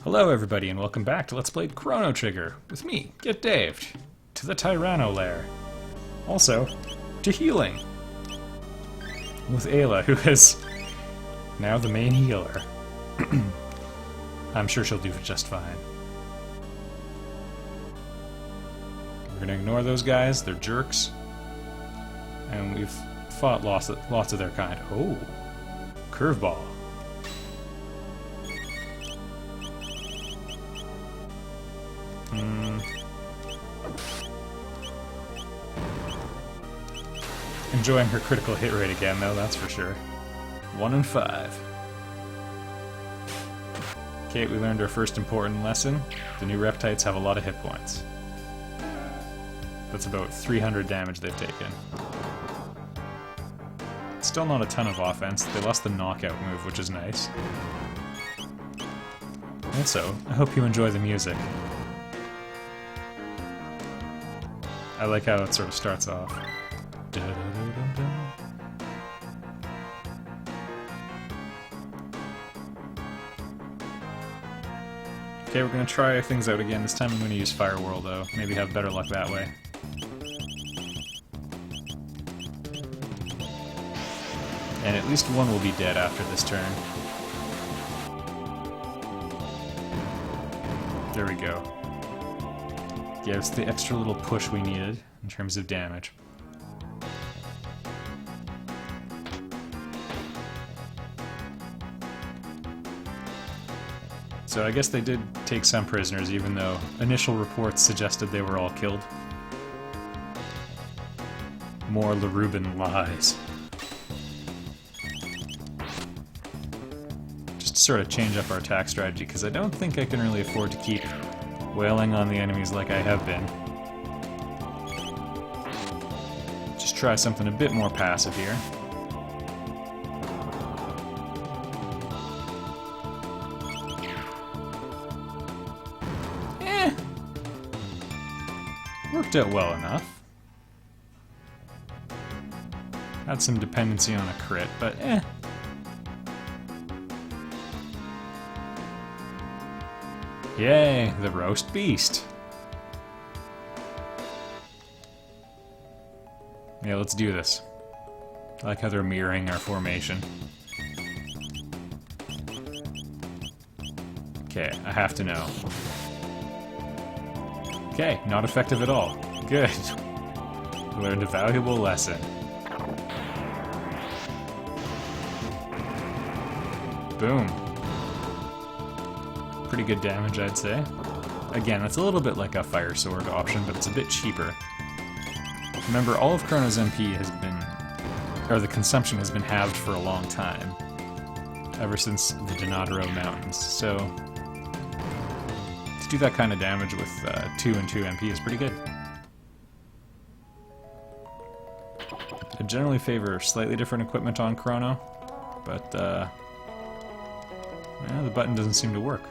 Hello everybody and welcome back to Let's Play Chrono Trigger with me, Get Daved, to the Tyranno Lair. Also, to healing, with Ayla, who is now the main healer. I'm sure she'll do just fine. We're gonna ignore those guys, they're jerks. And we've fought lots of their kind. Oh, curveball. Enjoying her critical hit rate again, though, that's for sure. 1 in 5. Okay, we learned our first important lesson. The new reptites have a lot of hit points. That's about 300 damage they've taken. Still not a ton of offense. They lost the knockout move, which is nice. Also, I hope you enjoy the music. I like how it sort of starts off. Okay, we're gonna try things out again. This time I'm gonna use Fire Whirl, though. Maybe have better luck that way. And at least one will be dead after this turn. There we go. Yeah, it's the extra little push we needed in terms of damage. So I guess they did take some prisoners, even though initial reports suggested they were all killed. More Laruban lies. Just to sort of change up our attack strategy, because I don't think I can really afford to keep wailing on the enemies like I have been. Just try something a bit more passive here. Worked out well enough. Had some dependency on a crit, but eh. Yay, the roast beast. Yeah, let's do this. I like how they're mirroring our formation. Okay, I have to know. Okay, not effective at all. Good. Learned a valuable lesson. Boom. Pretty good damage, I'd say. Again, that's a little bit like a Fire Sword option, but it's a bit cheaper. Remember, all of Chrono's MP has been... or the consumption has been halved for a long time. Ever since the Donadero Mountains, so... to do that kind of damage with 2 and 2 MP is pretty good. I generally favor slightly different equipment on Chrono, but yeah, the button doesn't seem to work.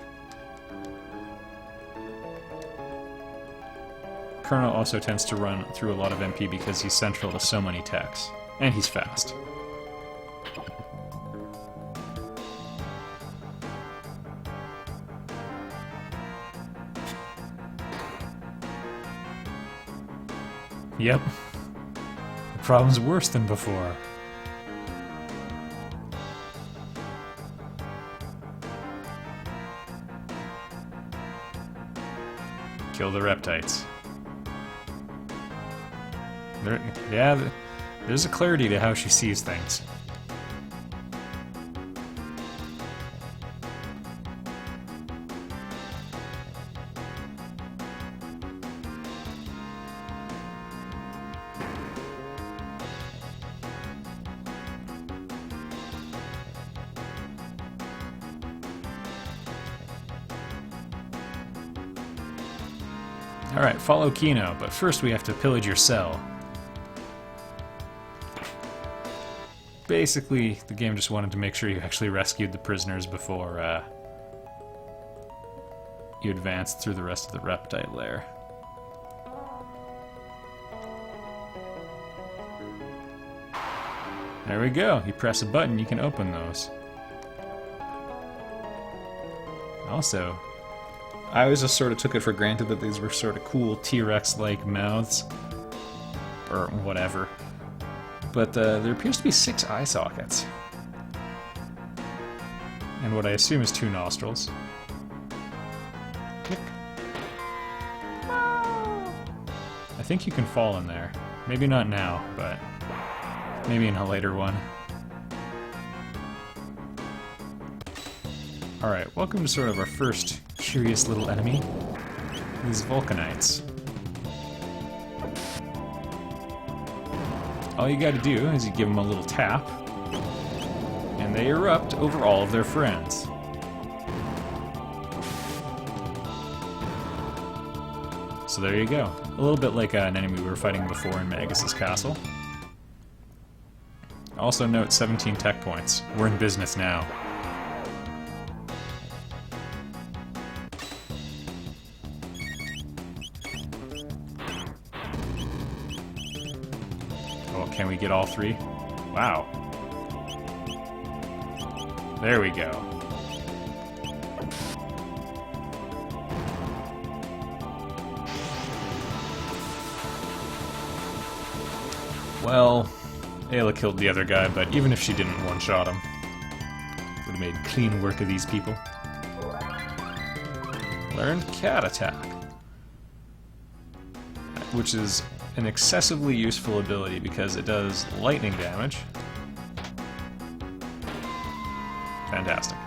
Chrono also tends to run through a lot of MP because he's central to so many techs, and he's fast. Yep. The problem's worse than before. Kill the reptites. There's a clarity to how she sees things. Alright, follow Kino, but first we have to pillage your cell. Basically, the game just wanted to make sure you actually rescued the prisoners before you advanced through the rest of the reptite lair. There we go. You press a button, you can open those. Also, I always just sort of took it for granted that these were sort of cool T-Rex-like mouths. Or whatever. But there appears to be 6 eye sockets. And what I assume is 2 nostrils. Click. I think you can fall in there. Maybe not now, but maybe in a later one. Alright, welcome to sort of our first curious little enemy. These vulcanites. All you gotta do is you give them a little tap, and they erupt over all of their friends. So there you go. A little bit like an enemy we were fighting before in Magus's castle. Also note 17 tech points. We're in business now. Oh, can we get all 3? Wow. There we go. Well, Ayla killed the other guy, but even if she didn't one-shot him, would have made clean work of these people. Learned Cat Attack, which is an excessively useful ability because it does lightning damage. Fantastic.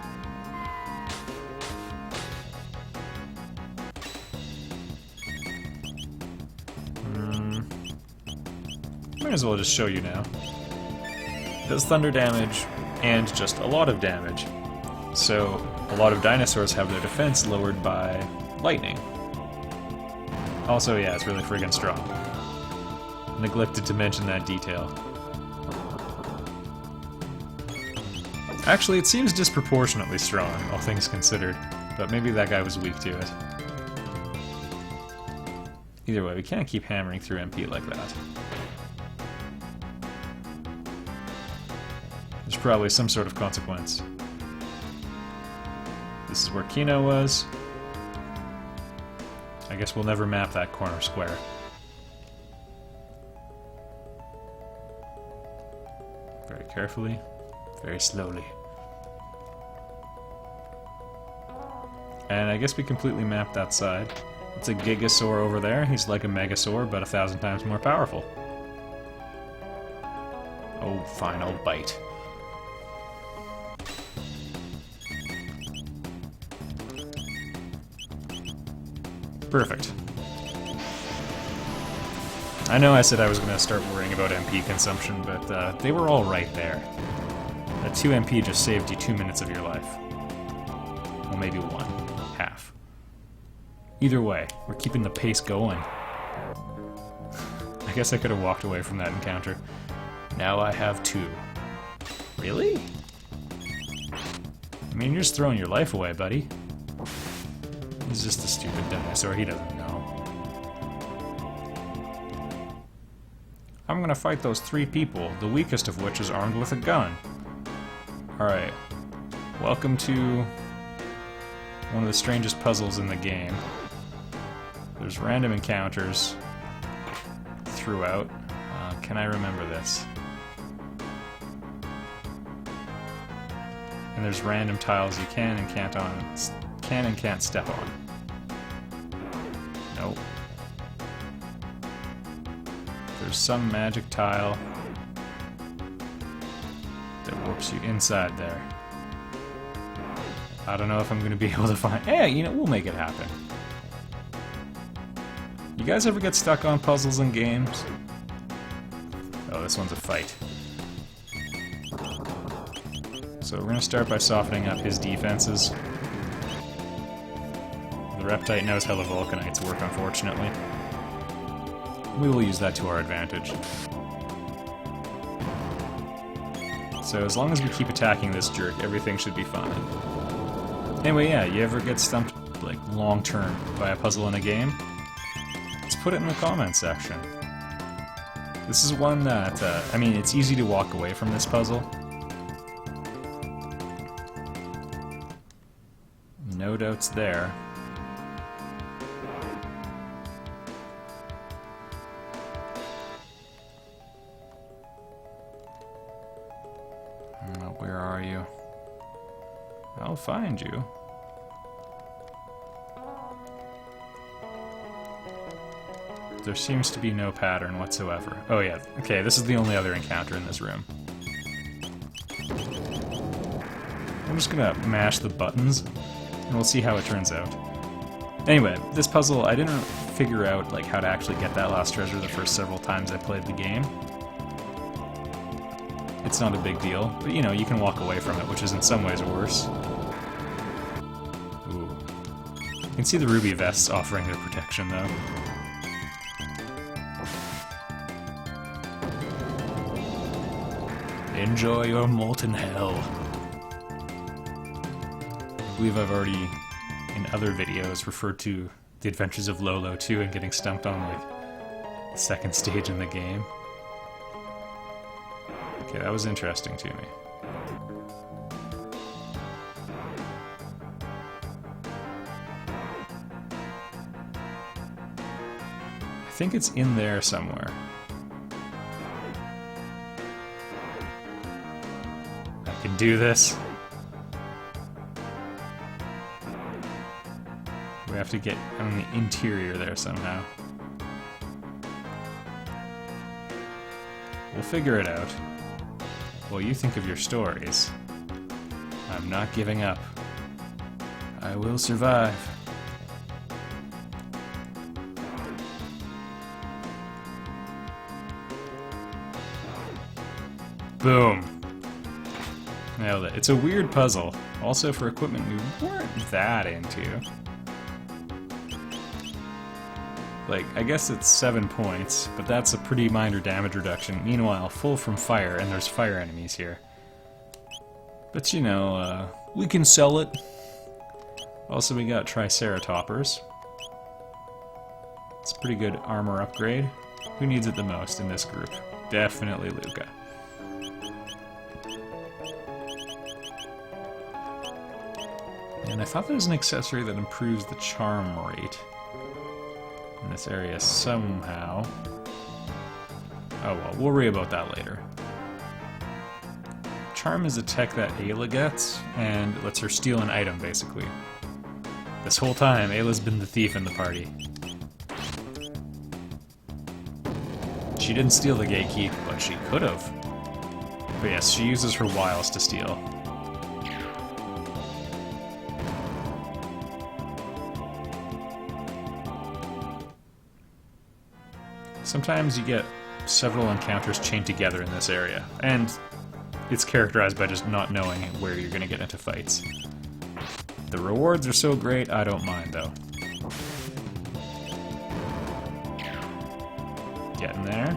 Might as well just show you now. It does thunder damage and just a lot of damage. So a lot of dinosaurs have their defense lowered by lightning. Also, yeah, it's really friggin' strong. Neglected to mention that detail. Actually, it seems disproportionately strong, all things considered, but maybe that guy was weak to it. Either way, we can't keep hammering through MP like that. There's probably some sort of consequence. This is where Kino was. I guess we'll never map that corner square. Very carefully, very slowly. And I guess we completely mapped that side. It's a Gigasaur over there. He's like a Megasaur, but 1,000 times more powerful. Oh, fine, I'll bite. Perfect. I know I said I was going to start worrying about MP consumption, but they were all right there. A 2 MP just saved you 2 minutes of your life. Well, maybe 1. Half. Either way, we're keeping the pace going. I guess I could have walked away from that encounter. Now I have 2. Really? I mean, you're just throwing your life away, buddy. He's just a stupid dinosaur, he doesn't know. I'm gonna fight those 3 people, the weakest of which is armed with a gun. Alright. Welcome to one of the strangest puzzles in the game. There's random encounters throughout. Can I remember this? And there's random tiles you can and can't step on. Nope. There's some magic tile that warps you inside there. I don't know if I'm going to be able to find... Hey, you know, we'll make it happen. You guys ever get stuck on puzzles in games? Oh, this one's a fight. So we're going to start by softening up his defenses. The reptite knows how the vulcanites work, unfortunately. We will use that to our advantage. So as long as we keep attacking this jerk, everything should be fine. Anyway, yeah, you ever get stumped, like, long-term by a puzzle in a game? Let's put it in the comments section. This is one that, I mean, it's easy to walk away from this puzzle. No doubts there. I'll find you. There seems to be no pattern whatsoever. Oh yeah, okay, this is the only other encounter in this room. I'm just gonna mash the buttons, and we'll see how it turns out. Anyway, this puzzle, I didn't figure out like how to actually get that last treasure the first several times I played the game. It's not a big deal, but you know, you can walk away from it, which is in some ways worse. Ooh. You can see the ruby vests offering their protection, though. Enjoy your molten hell. I believe I've already, in other videos, referred to the Adventures of Lolo 2 and getting stumped on, like, the second stage in the game. Okay, that was interesting to me. I think it's in there somewhere. I can do this. We have to get on the interior there somehow. We'll figure it out. Well, you think of your stories. I'm not giving up. I will survive. Boom. Nailed it. It's a weird puzzle. Also for equipment we weren't that into. Like, I guess it's 7 points, but that's a pretty minor damage reduction. Meanwhile, full from fire, and there's fire enemies here. But you know, we can sell it. Also, we got Triceratoppers. It's a pretty good armor upgrade. Who needs it the most in this group? Definitely Luca. And I thought there was an accessory that improves the charm rate in this area somehow. Oh well, we'll worry about that later. Charm is a tech that Ayla gets, and it lets her steal an item, basically. This whole time, Ayla's been the thief in the party. She didn't steal the gatekeep, but she could have. But yes, she uses her wiles to steal. Sometimes you get several encounters chained together in this area, and it's characterized by just not knowing where you're going to get into fights. The rewards are so great, I don't mind, though. Getting there.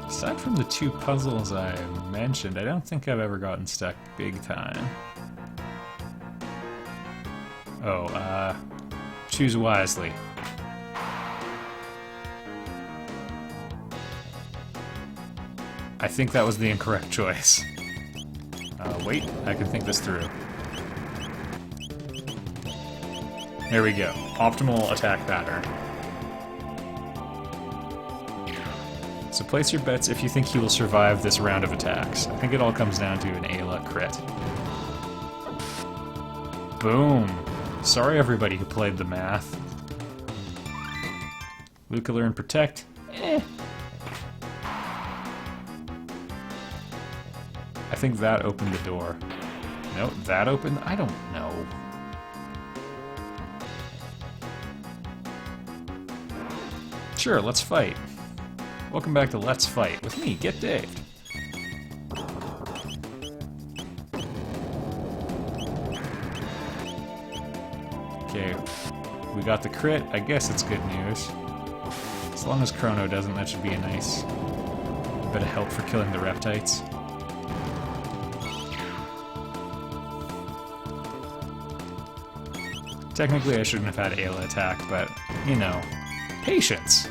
Aside from the 2 puzzles I mentioned, I don't think I've ever gotten stuck big time. Oh, choose wisely. I think that was the incorrect choice. Wait, I can think this through. There we go. Optimal attack pattern. So place your bets if you think he will survive this round of attacks. I think it all comes down to an Ayla crit. Boom! Sorry everybody who played the math. Luca learn protect? Eh. I think that opened the door. Nope, that opened? I don't know. Sure, let's fight. Welcome back to Let's Fight with me, Get Daved. Okay, we got the crit. I guess it's good news. As long as Chrono doesn't, that should be a nice bit of help for killing the reptites. Technically, I shouldn't have had Ayla attack, but, you know, patience.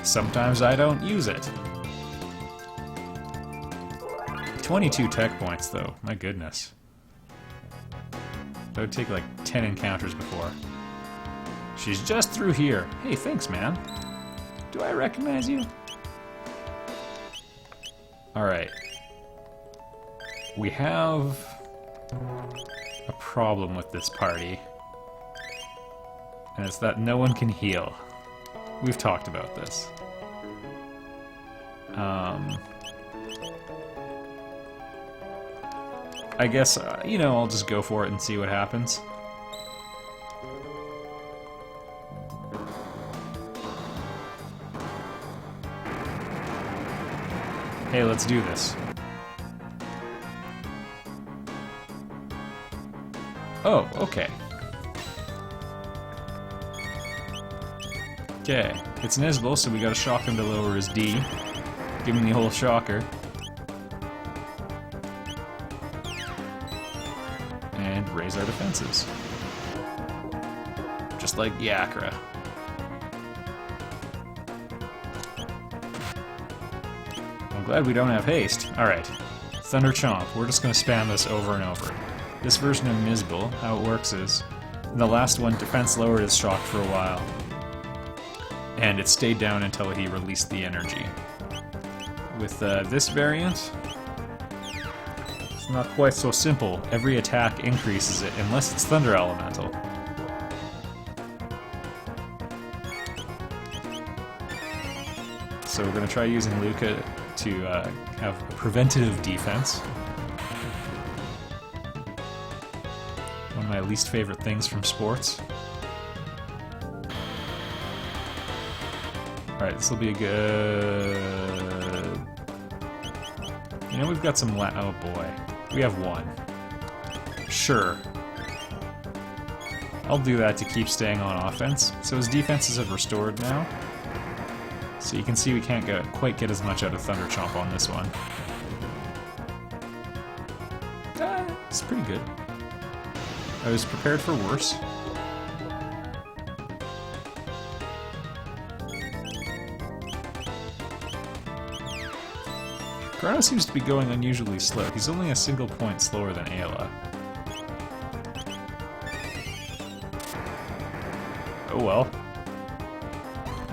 Sometimes I don't use it. 22 tech points, though. My goodness. That would take like 10 encounters before. She's just through here. Hey, thanks, man. Do I recognize you? Alright. We have a problem with this party. And it's that no one can heal. We've talked about this. I guess, you know, I'll just go for it and see what happens. Hey, let's do this. Oh, okay. Okay, it's Nizbel, so we gotta shock him to lower his D. Give him the whole shocker. And raise our defenses. Just like Yakra. I'm glad we don't have haste. Alright. Thunder Chomp. We're just gonna spam this over and over. This version of Nizbel, how it works is, in the last one, defense lowered his shock for a while. And it stayed down until he released the energy. With this variant, it's not quite so simple. Every attack increases it, unless it's Thunder Elemental. So we're going to try using Luca to have a preventative defense. One of my least favorite things from sports. Alright, this will be a good... You know, we've got some oh boy. We have one. Sure. I'll do that to keep staying on offense. So his defenses have restored now. So you can see we can't quite get as much out of Thunder Chomp on this one. It's pretty good. I was prepared for worse. Chrono seems to be going unusually slow. He's only a single point slower than Ayla. Oh well.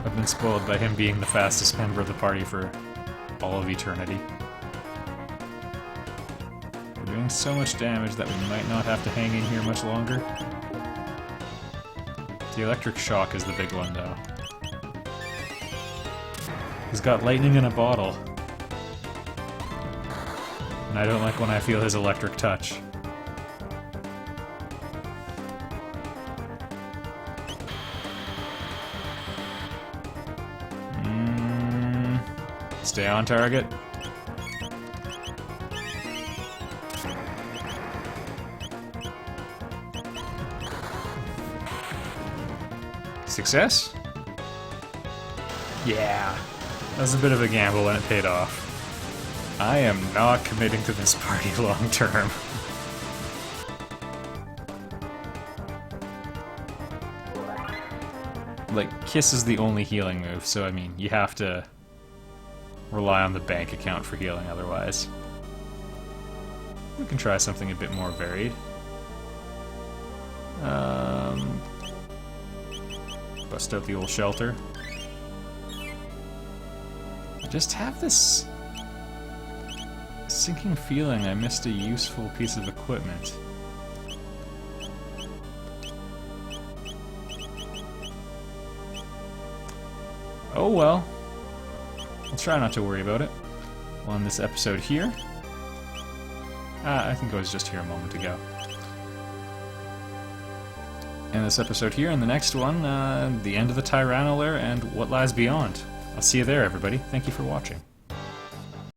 I've been spoiled by him being the fastest member of the party for all of eternity. We're doing so much damage that we might not have to hang in here much longer. The electric shock is the big one, though. He's got lightning in a bottle. And I don't like when I feel his electric touch. Stay on target. Success? Yeah. That was a bit of a gamble and it paid off. I am not committing to this party long term. Like, Kiss is the only healing move, so I mean, you have to rely on the bank account for healing otherwise. We can try something a bit more varied. Bust out the old shelter. I just have this sinking feeling I missed a useful piece of equipment. Oh well. I'll try not to worry about it. We'll end this episode here. I think I was just here a moment ago. End this episode here, and the next one, the end of the Tyranno Lair and what lies beyond. I'll see you there, everybody. Thank you for watching.